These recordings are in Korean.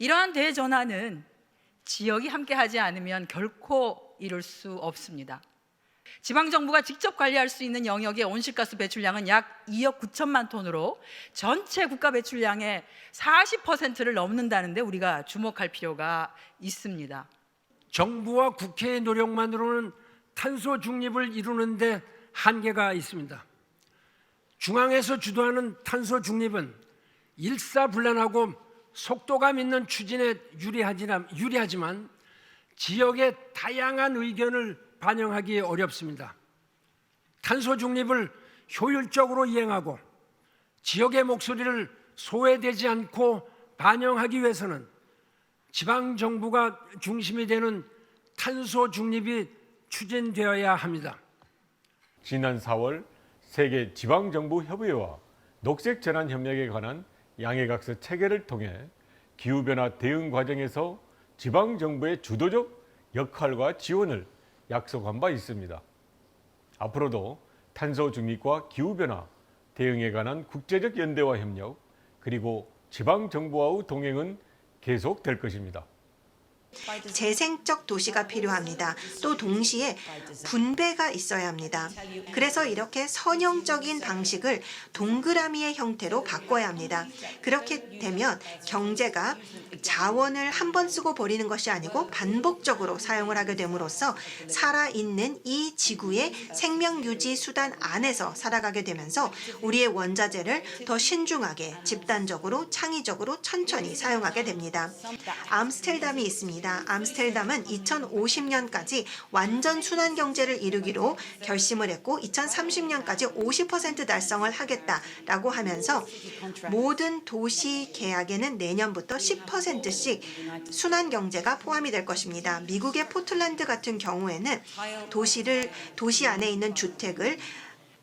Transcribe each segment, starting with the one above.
이러한 대전환은 지역이 함께하지 않으면 결코 이룰 수 없습니다. 지방정부가 직접 관리할 수 있는 영역의 온실가스 배출량은 약 2억 9천만 톤으로 전체 국가 배출량의 40%를 넘는다는데 우리가 주목할 필요가 있습니다. 정부와 국회의 노력만으로는 탄소 중립을 이루는 데 한계가 있습니다. 중앙에서 주도하는 탄소 중립은 일사불란하고 속도감 있는 추진에 유리하지만 지역의 다양한 의견을 반영하기 어렵습니다. 탄소 중립을 효율적으로 이행하고 지역의 목소리를 소외되지 않고 반영하기 위해서는 지방정부가 중심이 되는 탄소 중립이 추진되어야 합니다. 지난 4월 세계 지방정부협의회와 녹색전환협력에 관한 양해각서 체결을 통해 기후변화 대응 과정에서 지방정부의 주도적 역할과 지원을 약속한 바 있습니다. 앞으로도 탄소 중립과 기후변화 대응에 관한 국제적 연대와 협력, 그리고 지방정부와의 동행은 계속될 것입니다. 재생적 도시가 필요합니다. 또 동시에 분배가 있어야 합니다. 그래서 이렇게 선형적인 방식을 동그라미의 형태로 바꿔야 합니다. 그렇게 되면 경제가 자원을 한 번 쓰고 버리는 것이 아니고 반복적으로 사용을 하게 됨으로써 살아있는 이 지구의 생명 유지 수단 안에서 살아가게 되면서 우리의 원자재를 더 신중하게, 집단적으로, 창의적으로 천천히 사용하게 됩니다. 암스테르담이 있습니다. 암스테르담은 2050년까지 완전 순환 경제를 이루기로 결심을 했고 2030년까지 50% 달성을 하겠다라고 하면서 모든 도시 계약에는 내년부터 10%씩 순환 경제가 포함이 될 것입니다. 미국의 포틀랜드 같은 경우에는 도시 안에 있는 주택을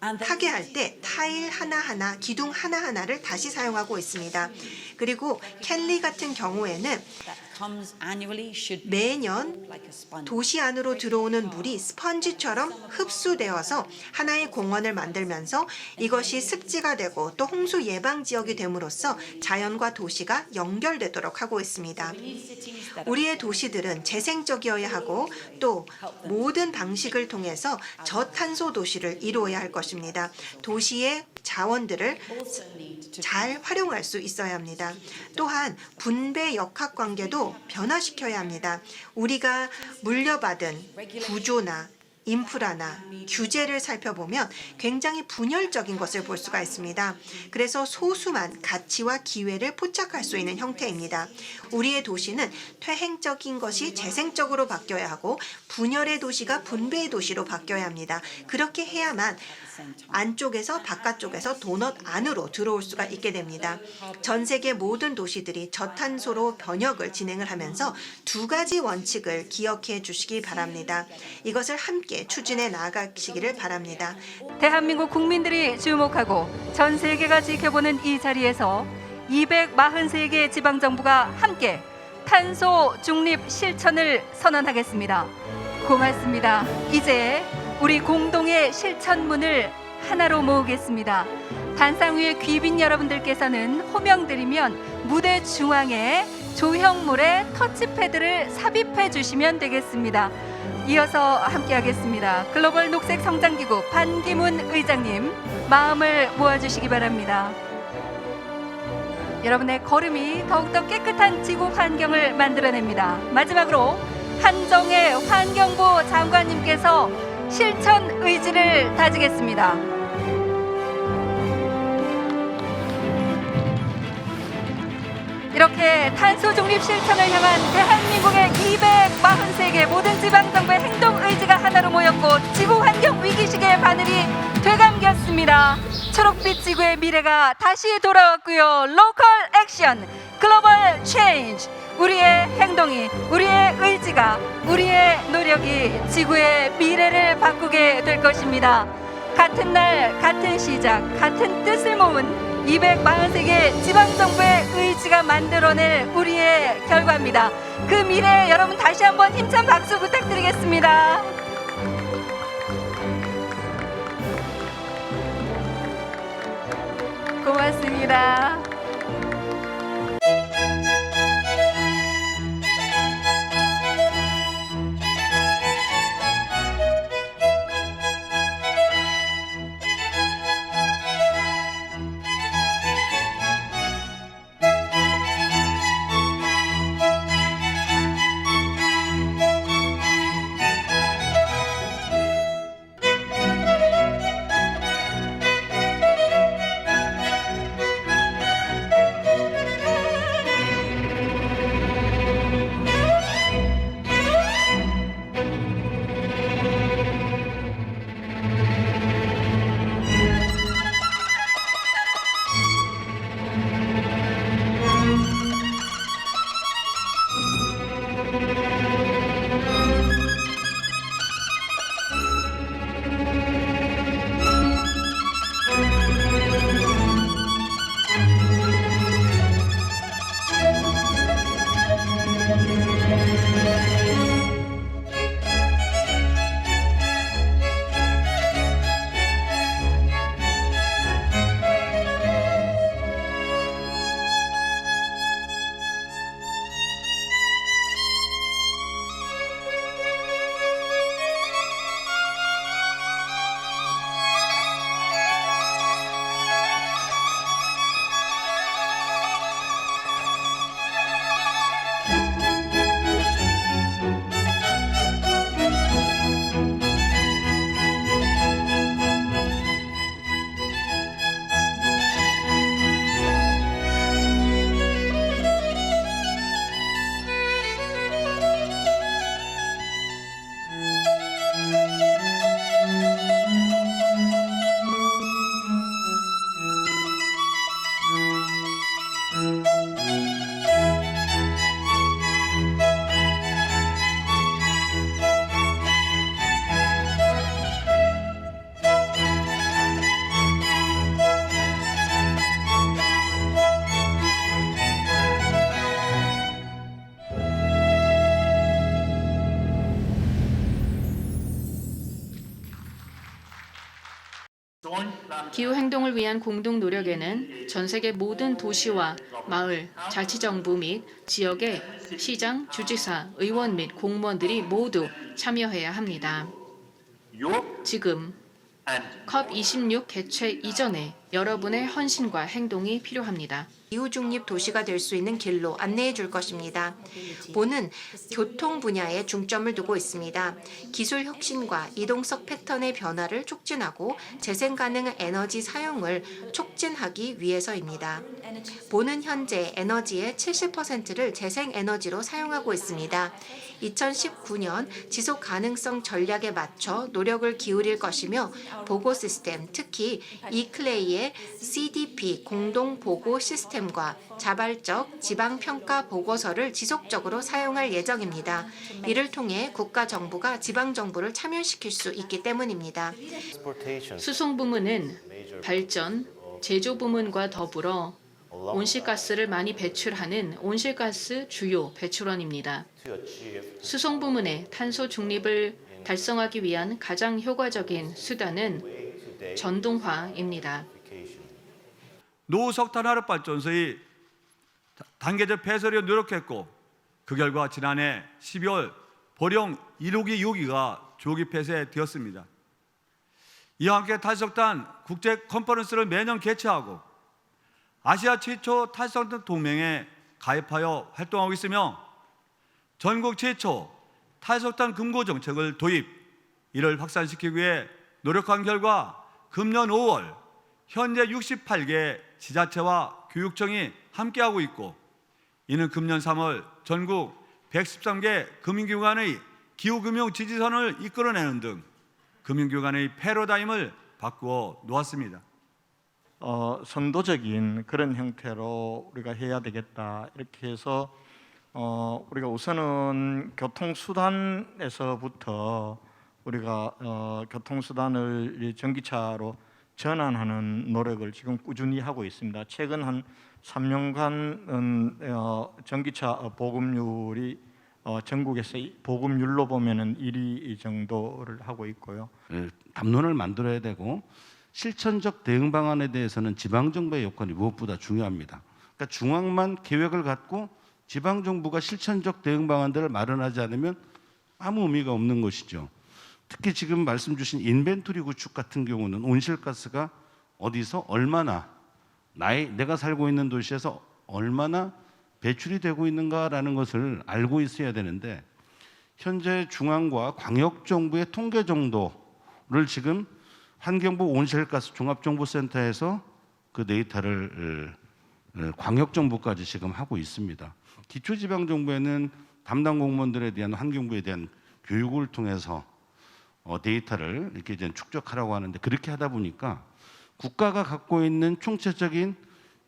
파괴할 때 타일 하나하나, 기둥 하나하나를 다시 사용하고 있습니다. 그리고 켈리 같은 경우에는 매년 도시 안으로 들어오는 물이 스펀지처럼 흡수되어서 하나의 공원을 만들면서 이것이 습지가 되고 또 홍수 예방 지역이 됨으로써 자연과 도시가 연결되도록 하고 있습니다. 우리의 도시들은 재생적이어야 하고 또 모든 방식을 통해서 저탄소 도시를 이루어야 할 것입니다. 도시의 자원들을 잘 활용할 수 있어야 합니다. 또한 분배 역학 관계도 변화시켜야 합니다. 우리가 물려받은 구조나 인프라나 규제를 살펴보면 굉장히 분열적인 것을 볼 수가 있습니다. 그래서 소수만 가치와 기회를 포착할 수 있는 형태입니다. 우리의 도시는 퇴행적인 것이 재생적으로 바뀌어야 하고 분열의 도시가 분배의 도시로 바뀌어야 합니다. 그렇게 해야만 안쪽에서 바깥쪽에서 도넛 안으로 들어올 수가 있게 됩니다. 전 세계 모든 도시들이 저탄소로 변혁을 진행을 하면서 두 가지 원칙을 기억해 주시기 바랍니다. 이것을 함께 추진해 나아가시기를 바랍니다. 대한민국 국민들이 주목하고 전 세계가 지켜보는 이 자리에서 243개 지방정부가 함께 탄소 중립 실천을 선언하겠습니다. 고맙습니다. 이제 우리 공동의 실천문을 하나로 모으겠습니다. 단상 위에 귀빈 여러분들께서는 호명드리면 무대 중앙에 조형물에 터치패드를 삽입해 주시면 되겠습니다. 이어서 함께하겠습니다. 글로벌 녹색 성장기구 반기문 의장님, 마음을 모아주시기 바랍니다. 여러분의 걸음이 더욱더 깨끗한 지구 환경을 만들어냅니다. 마지막으로 한정혜 환경부 장관님께서 실천 의지를 다지겠습니다. 이렇게 탄소 중립 실천을 향한 대한민국의 243개 모든 지방정부의 행동 의지가 하나로 모였고 지구 환경 위기식의 바늘이 되감겼습니다. 초록빛 지구의 미래가 다시 돌아왔고요. 로컬 액션, 글로벌 체인지. 우리의 행동이, 우리의 의지가, 우리의 노력이 지구의 미래를 바꾸게 될 것입니다. 같은 날, 같은 시작, 같은 뜻을 모은 243개 지방정부의 의지가 만들어낼 우리의 결과입니다. 그 미래에 여러분 다시 한번 힘찬 박수 부탁드리겠습니다. 고맙습니다. 기후 행동을 위한 공동 노력에는 전 세계 모든 도시와 마을, 자치정부 및 지역의 시장, 주지사, 의원 및 공무원들이 모두 참여해야 합니다. 지금 COP26 개최 이전에 여러분의 헌신과 행동이 필요합니다. 기후 중립 도시가 될 수 있는 길로 안내해 줄 것입니다. 보는 교통 분야에 중점을 두고 있습니다. 기술 혁신과 이동성 패턴의 변화를 촉진하고 재생 가능 에너지 사용을 촉진하기 위해서입니다. 보는 현재 에너지의 70%를 재생 에너지로 사용하고 있습니다. 2019년 지속 가능성 전략에 맞춰 노력을 기울일 것이며 보고 시스템, 특히 이클레이의 CDP 공동 보고 시스템과 자발적 지방 평가 보고서를 지속적으로 사용할 예정입니다. 이를 통해 국가 정부가 지방 정부를 참여시킬 수 있기 때문입니다. 수송 부문은 발전, 제조 부문과 더불어 온실가스를 많이 배출하는 온실가스 주요 배출원입니다. 수송 부문의 탄소 중립을 달성하기 위한 가장 효과적인 수단은 전동화입니다. 노석탄 화력발전소의 단계적 폐설에 노력했고 그 결과 지난해 12월 보령 1호기 2호기가 조기 폐쇄되었습니다. 이와 함께 탈석탄 국제 컨퍼런스를 매년 개최하고 아시아 최초 탈석탄 동맹에 가입하여 활동하고 있으며 전국 최초 탈석탄 금고 정책을 도입, 이를 확산시키기 위해 노력한 결과 금년 5월 현재 68개 지자체와 교육청이 함께하고 있고, 이는 금년 3월 전국 113개 금융기관의 기후금융 지지선을 이끌어내는 등 금융기관의 패러다임을 바꾸어 놓았습니다. 선도적인 그런 형태로 우리가 해야 되겠다, 이렇게 해서 우리가 우선은 교통수단에서부터 우리가 교통수단을 전기차로 전환하는 노력을 지금 꾸준히 하고 있습니다. 최근 한 3년간 전기차 보급률이 전국에서 보급률로 보면은 1위 정도를 하고 있고요. 담론을 만들어야 되고 실천적 대응 방안에 대해서는 지방 정부의 역할이 무엇보다 중요합니다. 그러니까 중앙만 계획을 갖고 지방 정부가 실천적 대응 방안들을 마련하지 않으면 아무 의미가 없는 것이죠. 특히 지금 말씀 주신 인벤토리 구축 같은 경우는 온실가스가 어디서 얼마나 내가 살고 있는 도시에서 얼마나 배출이 되고 있는가라는 것을 알고 있어야 되는데, 현재 중앙과 광역 정부의 통계 정도를 지금 환경부 온실가스 종합정보센터에서 그 데이터를 광역 정부까지 지금 하고 있습니다. 기초지방정부에는 담당 공무원들에 대한 환경부에 대한 교육을 통해서 데이터를 이렇게 이제 축적하라고 하는데, 그렇게 하다 보니까 국가가 갖고 있는 총체적인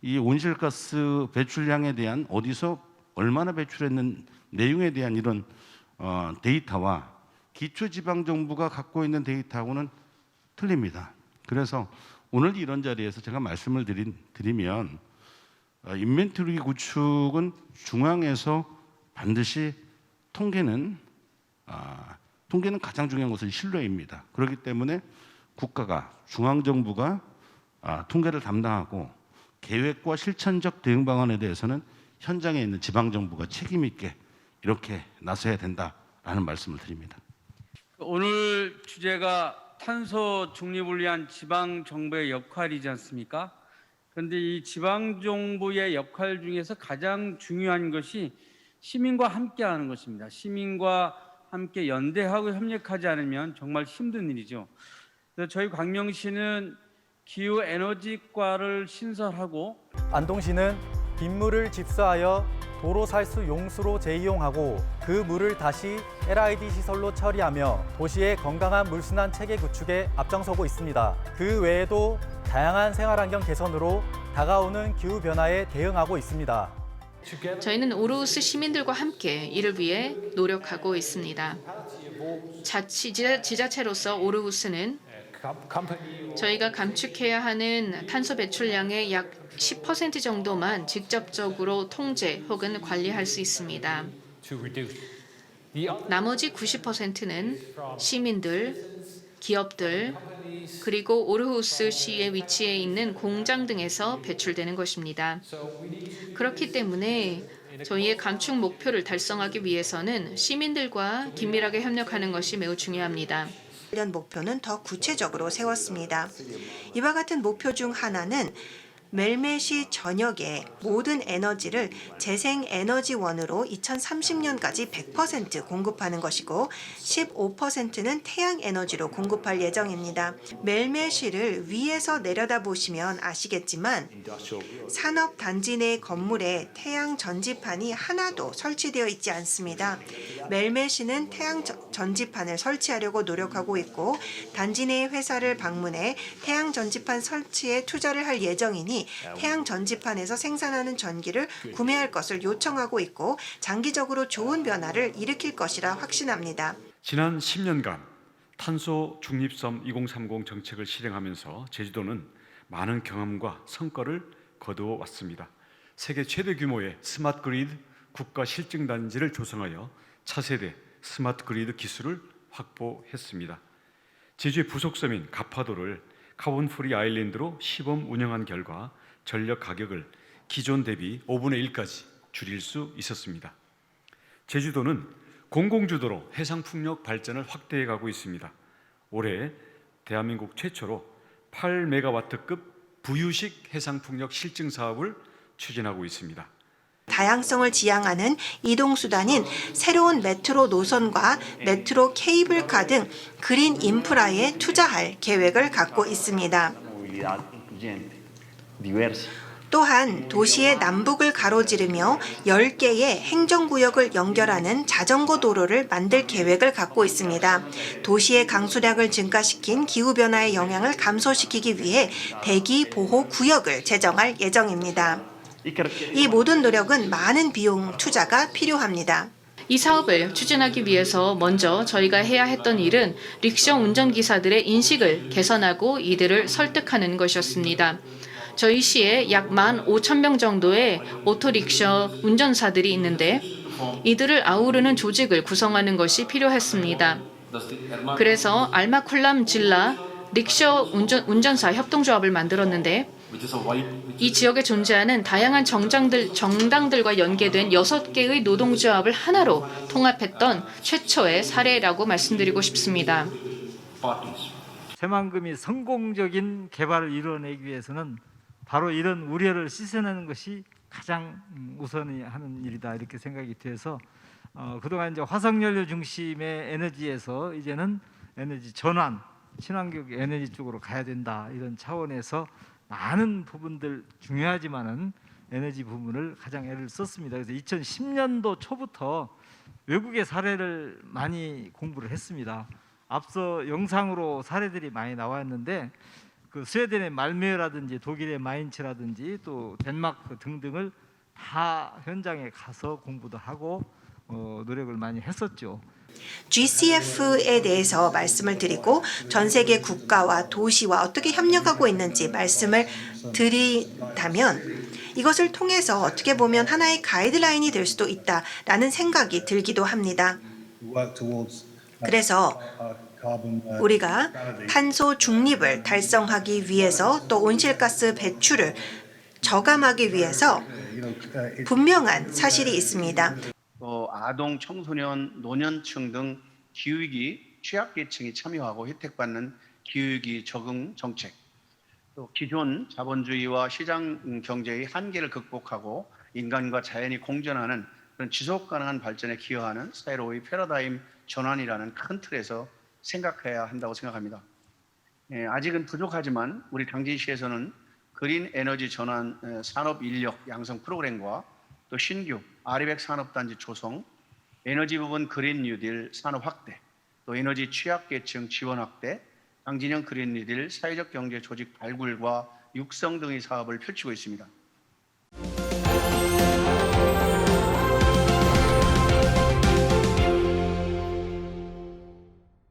이 온실가스 배출량에 대한 어디서 얼마나 배출했는 내용에 대한 이런 데이터와 기초지방정부가 갖고 있는 데이터하고는 틀립니다. 그래서 오늘 이런 자리에서 제가 말씀을 드리면 인벤토리 구축은 중앙에서 반드시 통계는 가장 중요한 것은 신뢰입니다. 그렇기 때문에 국가가, 중앙정부가 통계를 담당하고 계획과 실천적 대응 방안에 대해서는 현장에 있는 지방정부가 책임 있게 이렇게 나서야 된다라는 말씀을 드립니다. 오늘 주제가 탄소 중립을 위한 지방 정부의 역할이지 않습니까? 그런데 이 지방 정부의 역할 중에서 가장 중요한 것이 시민과 함께하는 것입니다. 시민과 함께 연대하고 협력하지 않으면 정말 힘든 일이죠. 그래서 저희 광명시는 기후 에너지과를 신설하고 안동시는 빗물을 집수하여 도로 살수 용수로 재이용하고 그 물을 다시 LID 시설로 처리하며 도시의 건강한 물순환 체계 구축에 앞장서고 있습니다. 그 외에도 다양한 생활환경 개선으로 다가오는 기후 변화에 대응하고 있습니다. 저희는 오르우스 시민들과 함께 이를 위해 노력하고 있습니다. 지자체로서 오르우스는 저희가 감축해야 하는 탄소 배출량의 약 10% 정도만 직접적으로 통제 혹은 관리할 수 있습니다. 나머지 90%는 시민들, 기업들, 그리고 오르후스시에 위치해 있는 공장 등에서 배출되는 것입니다. 그렇기 때문에 저희의 감축 목표를 달성하기 위해서는 시민들과 긴밀하게 협력하는 것이 매우 중요합니다. 관련 목표는 더 구체적으로 세웠습니다. 이와 같은 목표 중 하나는 멜메시 전역의 모든 에너지를 재생에너지원으로 2030년까지 100% 공급하는 것이고 15%는 태양에너지로 공급할 예정입니다. 멜메시를 위에서 내려다보시면 아시겠지만 산업단지 내 건물에 태양 전지판이 하나도 설치되어 있지 않습니다. 멜메시는 태양 전지판을 설치하려고 노력하고 있고 단지 내 회사를 방문해 태양 전지판 설치에 투자를 할 예정이니 태양 전지판에서 생산하는 전기를 구매할 것을 요청하고 있고 장기적으로 좋은 변화를 일으킬 것이라 확신합니다. 지난 10년간 탄소 중립섬 2030 정책을 실행하면서 제주도는 많은 경험과 성과를 거두어 왔습니다. 세계 최대 규모의 스마트 그리드 국가 실증 단지를 조성하여 차세대 스마트 그리드 기술을 확보했습니다. 제주의 부속섬인 가파도를 카본 프리 아일랜드로 시범 운영한 결과 전력 가격을 기존 대비 5분의 1까지 줄일 수 있었습니다. 제주도는 공공주도로 해상풍력 발전을 확대해 가고 있습니다. 올해 대한민국 최초로 8메가와트급 부유식 해상풍력 실증 사업을 추진하고 있습니다. 다양성을 지향하는 이동수단인 새로운 메트로 노선과 메트로 케이블카 등 그린 인프라에 투자할 계획을 갖고 있습니다. 또한 도시의 남북을 가로지르며 10개의 행정구역을 연결하는 자전거 도로를 만들 계획을 갖고 있습니다. 도시의 강수량을 증가시킨 기후변화의 영향을 감소시키기 위해 대기보호구역을 제정할 예정입니다. 이 모든 노력은 많은 비용 투자가 필요합니다. 이 사업을 추진하기 위해서 먼저 저희가 해야 했던 일은 릭셔 운전기사들의 인식을 개선하고 이들을 설득하는 것이었습니다. 저희 시에 약 15,000명 정도의 오토릭셔 운전사들이 있는데 이들을 아우르는 조직을 구성하는 것이 필요했습니다. 그래서 알마쿨람 질라 릭셔 운전사 협동조합을 만들었는데 이 지역에 존재하는 다양한 정당들과 연계된 6개의 노동조합을 하나로 통합했던 최초의 사례라고 말씀드리고 싶습니다. 새만금이 성공적인 개발을 이루어내기 위해서는 바로 이런 우려를 씻어내는 것이 가장 우선이 하는 일이다 이렇게 생각이 돼서 그동안 이제 화석연료 중심의 에너지에서 이제는 에너지 전환, 친환경 에너지 쪽으로 가야 된다 이런 차원에서 많은 부분들 중요하지만은 에너지 부분을 가장 애를 썼습니다. 그래서 2010년도 초부터 외국의 사례를 많이 공부를 했습니다. 앞서 영상으로 사례들이 많이 나왔는데 그 스웨덴의 말메어라든지 독일의 마인츠라든지 또 덴마크 등등을 다 현장에 가서 공부도 하고 노력을 많이 했었죠. GCF에 대해서 말씀을 드리고 전 세계 국가와 도시와 어떻게 협력하고 있는지 말씀을 드린다면 이것을 통해서 어떻게 보면 하나의 가이드라인이 될 수도 있다라는 생각이 들기도 합니다. 그래서 우리가 탄소 중립을 달성하기 위해서 또 온실가스 배출을 저감하기 위해서 분명한 사실이 있습니다. 아동, 청소년, 노년층 등 기후위기 취약계층이 참여하고 혜택받는 기후위기 적응 정책, 또 기존 자본주의와 시장 경제의 한계를 극복하고 인간과 자연이 공존하는 그런 지속가능한 발전에 기여하는 새로운 패러다임 전환이라는 큰 틀에서 생각해야 한다고 생각합니다. 아직은 부족하지만 우리 당진시에서는 그린 에너지 전환 산업 인력 양성 프로그램과 또 신규 아리백 산업단지 조성, 에너지 부분 그린 뉴딜 산업 확대, 또 에너지 취약계층 지원 확대, 당진형 그린 뉴딜 사회적 경제 조직 발굴과 육성 등의 사업을 펼치고 있습니다.